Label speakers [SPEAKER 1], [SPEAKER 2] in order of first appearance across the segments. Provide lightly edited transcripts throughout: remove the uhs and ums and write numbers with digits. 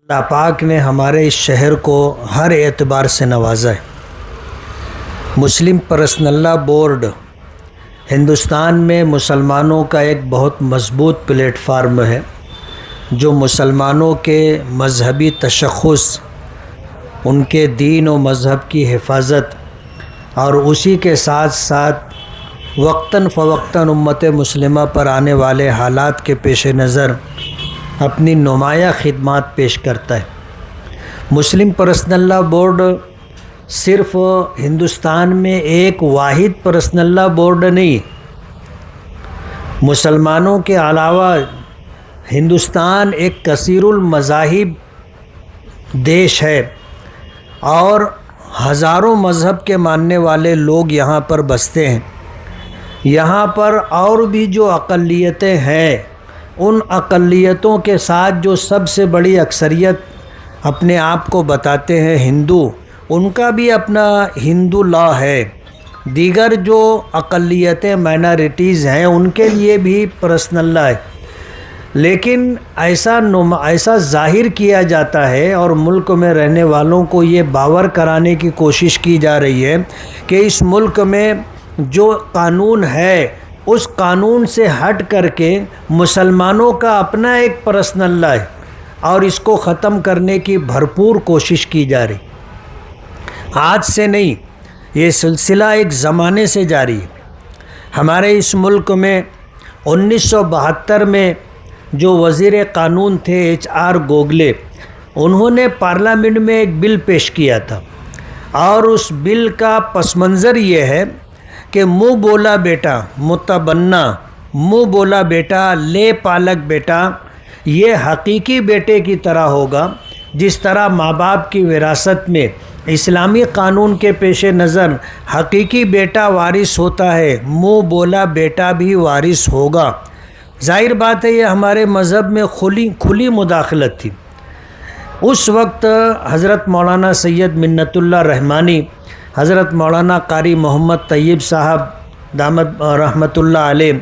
[SPEAKER 1] اللہ پاک نے ہمارے اس شہر کو ہر اعتبار سے نوازا ہے۔ مسلم پرسنل لا بورڈ ہندوستان میں مسلمانوں کا ایک بہت مضبوط پلیٹ فارم ہے جو مسلمانوں کے مذہبی تشخص، ان کے دین و مذہب کی حفاظت اور اسی کے ساتھ ساتھ وقتاً فوقتاً امت مسلمہ پر آنے والے حالات کے پیش نظر اپنی نمایاں خدمات پیش کرتا ہے۔ مسلم پرسنل لا بورڈ صرف ہندوستان میں ایک واحد پرسنل لا بورڈ نہیں، مسلمانوں کے علاوہ ہندوستان ایک کثیر المذاہب دیش ہے اور ہزاروں مذہب کے ماننے والے لوگ یہاں پر بستے ہیں۔ یہاں پر اور بھی جو اقلیتیں ہیں، ان اقلیتوں کے ساتھ جو سب سے بڑی اکثریت اپنے آپ کو بتاتے ہیں ہندو، ان کا بھی اپنا ہندو لا ہے۔ دیگر جو اقلیتیں مائنارٹیز ہیں ان کے لیے بھی پرسنل لا ہے، لیکن ایسا ظاہر کیا جاتا ہے اور ملک میں رہنے والوں کو یہ باور کرانے کی کوشش کی جا رہی ہے کہ اس ملک میں جو قانون ہے اس قانون سے ہٹ کر کے مسلمانوں کا اپنا ایک پرسنل لا ہے اور اس کو ختم کرنے کی بھرپور کوشش کی جا رہی۔ آج سے نہیں، یہ سلسلہ ایک زمانے سے جاری ہے۔ ہمارے اس ملک میں 1972 میں جو وزیر قانون تھے HR گوگلے، انہوں نے پارلیمنٹ میں ایک بل پیش کیا تھا اور اس بل کا پس منظر یہ ہے کہ منہ بولا بیٹا متبنہ، منہ بولا بیٹا لے پالک بیٹا یہ حقیقی بیٹے کی طرح ہوگا، جس طرح ماں باپ کی وراثت میں اسلامی قانون کے پیش نظر حقیقی بیٹا وارث ہوتا ہے، منہ بولا بیٹا بھی وارث ہوگا۔ ظاہر بات ہے یہ ہمارے مذہب میں کھلی مداخلت تھی۔ اس وقت حضرت مولانا سید منت اللہ رحمانی، حضرت مولانا قاری محمد طیب صاحب دامت رحمت اللہ علیہ،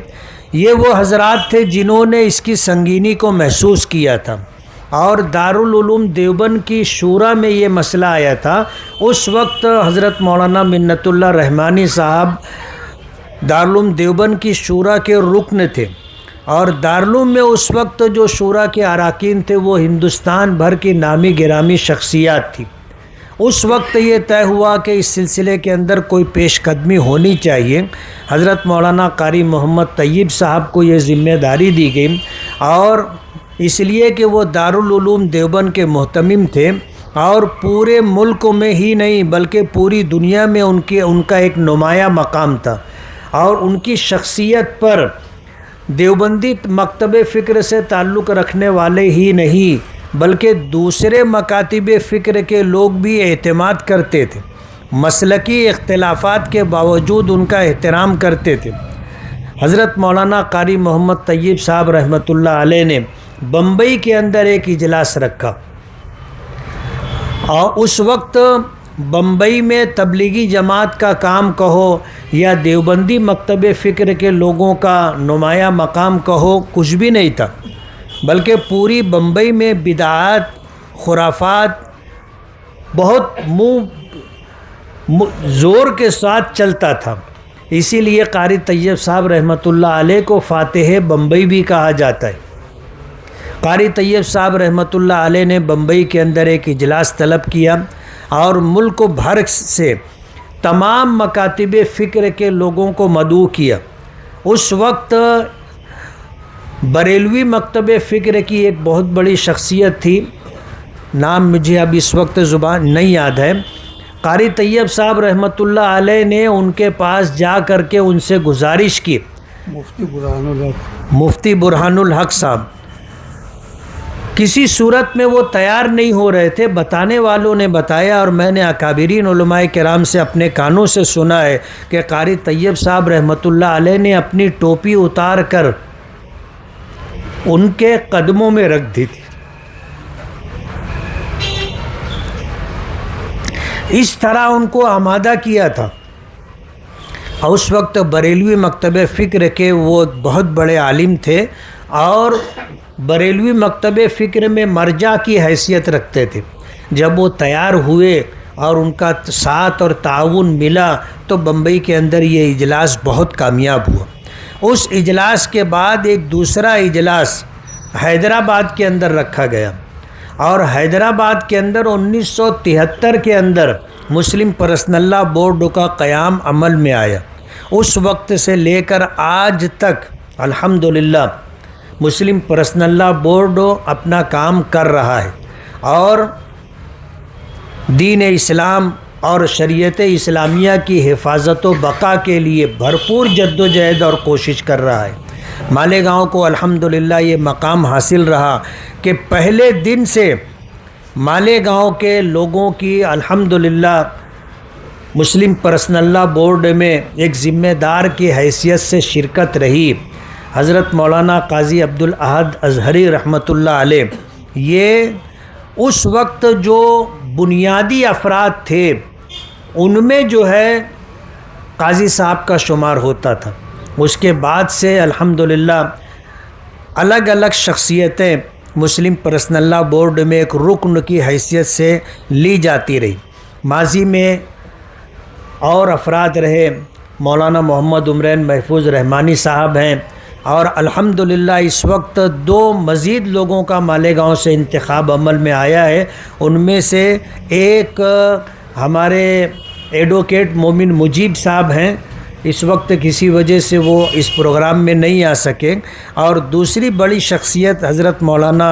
[SPEAKER 1] یہ وہ حضرات تھے جنہوں نے اس کی سنگینی کو محسوس کیا تھا اور دارالعلوم دیوبند کی شورا میں یہ مسئلہ آیا تھا۔ اس وقت حضرت مولانا منت اللہ رحمانی صاحب دارالعلوم دیوبند کی شورا کے رکن تھے اور دارالعلوم میں اس وقت جو شورا کے اراکین تھے وہ ہندوستان بھر کی نامی گرامی شخصیات تھی۔ اس وقت یہ طے ہوا کہ اس سلسلے کے اندر کوئی پیش قدمی ہونی چاہیے۔ حضرت مولانا قاری محمد طیب صاحب کو یہ ذمہ داری دی گئی اور اس لیے کہ وہ دارالعلوم دیوبند کے محتمم تھے اور پورے ملک میں ہی نہیں بلکہ پوری دنیا میں ان کا ایک نمایاں مقام تھا اور ان کی شخصیت پر دیوبندی مکتب فکر سے تعلق رکھنے والے ہی نہیں بلکہ دوسرے مکاتب فکر کے لوگ بھی اعتماد کرتے تھے، مسلکی اختلافات کے باوجود ان کا احترام کرتے تھے۔ حضرت مولانا قاری محمد طیب صاحب رحمۃ اللہ علیہ نے بمبئی کے اندر ایک اجلاس رکھا اور اس وقت بمبئی میں تبلیغی جماعت کا کام کہو یا دیوبندی مکتب فکر کے لوگوں کا نمایاں مقام کہو، کچھ بھی نہیں تھا، بلکہ پوری بمبئی میں بدعات، خرافات بہت زور کے ساتھ چلتا تھا۔ اسی لیے قاری طیب صاحب رحمۃ اللہ علیہ کو فاتح بمبئی بھی کہا جاتا ہے۔ قاری طیب صاحب رحمۃ اللہ علیہ نے بمبئی کے اندر ایک اجلاس طلب کیا اور ملک بھر سے تمام مکاتب فکر کے لوگوں کو مدعو کیا۔ اس وقت بریلوی مکتب فکر کی ایک بہت بڑی شخصیت تھی، نام مجھے اب اس وقت زبان نہیں یاد ہے، قاری طیب صاحب رحمۃ اللہ علیہ نے ان کے پاس جا کر کے ان سے گزارش کی، مفتی برہان الحق صاحب کسی صورت میں وہ تیار نہیں ہو رہے تھے۔ بتانے والوں نے بتایا اور میں نے اکابرین علماء کرام سے اپنے کانوں سے سنا ہے کہ قاری طیب صاحب رحمۃ اللہ علیہ نے اپنی ٹوپی اتار کر ان کے قدموں میں رکھ دی تھی۔ اس طرح ان کو آمادہ کیا تھا۔ اس وقت بریلوی مکتب فکر کے وہ بہت بڑے عالم تھے اور بریلوی مکتب فکر میں مرجع کی حیثیت رکھتے تھے. جب وہ تیار ہوئے اور ان کا ساتھ اور تعاون ملا تو بمبئی کے اندر یہ اجلاس بہت کامیاب ہوا. اس اجلاس کے بعد ایک دوسرا اجلاس حیدرآباد کے اندر رکھا گیا اور حیدرآباد کے اندر 1973 کے اندر مسلم پرسنل لا بورڈ کا قیام عمل میں آیا. اس وقت سے لے کر آج تک الحمدللہ مسلم پرسنل لا بورڈ اپنا کام کر رہا ہے اور دین اسلام اور شریعت اسلامیہ کی حفاظت و بقا کے لیے بھرپور جد و جہد اور کوشش کر رہا ہے. مالیگاؤں کو الحمدللہ یہ مقام حاصل رہا کہ پہلے دن سے مالیگاؤں کے لوگوں کی الحمدللہ مسلم پرسنل لا بورڈ میں ایک ذمہ دار کی حیثیت سے شرکت رہی. حضرت مولانا قاضی عبدالاحد اظہری رحمۃ اللہ علیہ یہ اس وقت جو بنیادی افراد تھے ان میں جو ہے قاضی صاحب کا شمار ہوتا تھا. اس کے بعد سے الحمدللہ الگ الگ شخصیتیں مسلم پرسنل لا بورڈ میں ایک رکن کی حیثیت سے لی جاتی رہی. ماضی میں اور افراد رہے، مولانا محمد عمرین محفوظ رحمانی صاحب ہیں اور الحمدللہ اس وقت 2 مزید لوگوں کا مالیگاؤں سے انتخاب عمل میں آیا ہے. ان میں سے ایک ہمارے ایڈوکیٹ مومن مجیب صاحب ہیں، اس وقت کسی وجہ سے وہ اس پروگرام میں نہیں آ سکے، اور دوسری بڑی شخصیت حضرت مولانا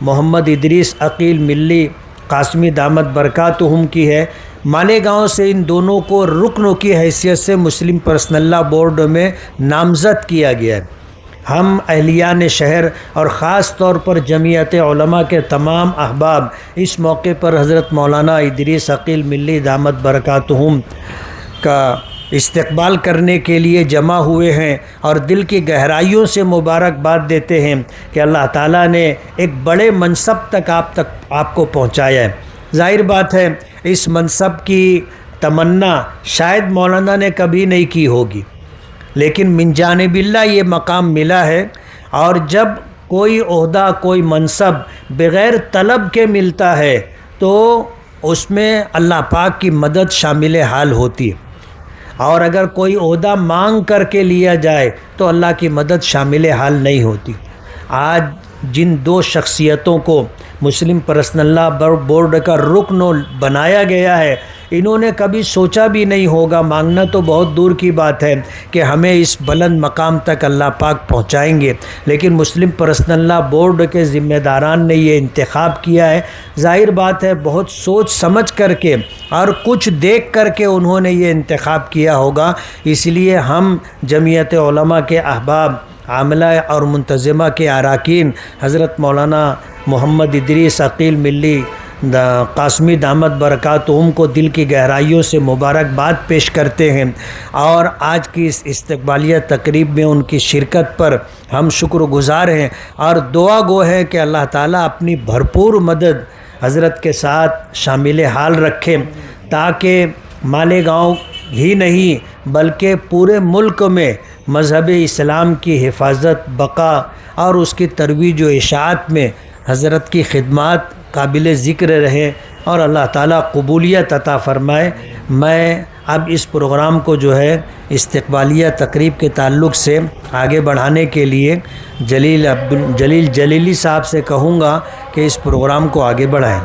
[SPEAKER 1] محمد ادریس عقیل ملی قاسمی دامت برکاتہم کی ہے. مالیگاؤں سے ان دونوں کو رکنوں کی حیثیت سے مسلم پرسنل لا بورڈ میں نامزد کیا گیا ہے. ہم اہلیان شہر اور خاص طور پر جمعیت علماء کے تمام احباب اس موقع پر حضرت مولانا ادریس عقیل ملی دامت برکاتہم کا استقبال کرنے کے لیے جمع ہوئے ہیں اور دل کی گہرائیوں سے مبارکباد دیتے ہیں کہ اللہ تعالیٰ نے ایک بڑے منصب تک آپ کو پہنچایا ہے. ظاہر بات ہے اس منصب کی تمنا شاید مولانا نے کبھی نہیں کی ہوگی، لیکن من جانب اللہ یہ مقام ملا ہے. اور جب کوئی عہدہ کوئی منصب بغیر طلب کے ملتا ہے تو اس میں اللہ پاک کی مدد شامل حال ہوتی ہے، اور اگر کوئی عہدہ مانگ کر کے لیا جائے تو اللہ کی مدد شامل حال نہیں ہوتی. آج جن 2 شخصیتوں کو مسلم پرسنل لا بورڈ کا رکن بنایا گیا ہے، انہوں نے کبھی سوچا بھی نہیں ہوگا، مانگنا تو بہت دور کی بات ہے کہ ہمیں اس بلند مقام تک اللہ پاک پہنچائیں گے، لیکن مسلم پرسنل لا بورڈ کے ذمہ داران نے یہ انتخاب کیا ہے. ظاہر بات ہے بہت سوچ سمجھ کر کے اور کچھ دیکھ کر کے انہوں نے یہ انتخاب کیا ہوگا. اس لیے ہم جمعیت علماء کے احباب، عاملہ اور منتظمہ کے اراکین حضرت مولانا محمد ادریس عقیل ملی قاسمی دامت برکاتہم کو دل کی گہرائیوں سے مبارکباد پیش کرتے ہیں، اور آج کی اس استقبالیہ تقریب میں ان کی شرکت پر ہم شکر گزار ہیں اور دعا گو ہیں کہ اللہ تعالیٰ اپنی بھرپور مدد حضرت کے ساتھ شامل حال رکھے تاکہ مالیگاؤں ہی نہیں بلکہ پورے ملک میں مذہب اسلام کی حفاظت، بقا اور اس کی ترویج و اشاعت میں حضرت کی خدمات قابل ذکر رہے اور اللہ تعالیٰ قبولیت عطا فرمائے. میں اب اس پروگرام کو جو ہے استقبالیہ تقریب کے تعلق سے آگے بڑھانے کے لیے جلیل جلیلی صاحب سے کہوں گا کہ اس پروگرام کو آگے بڑھائیں.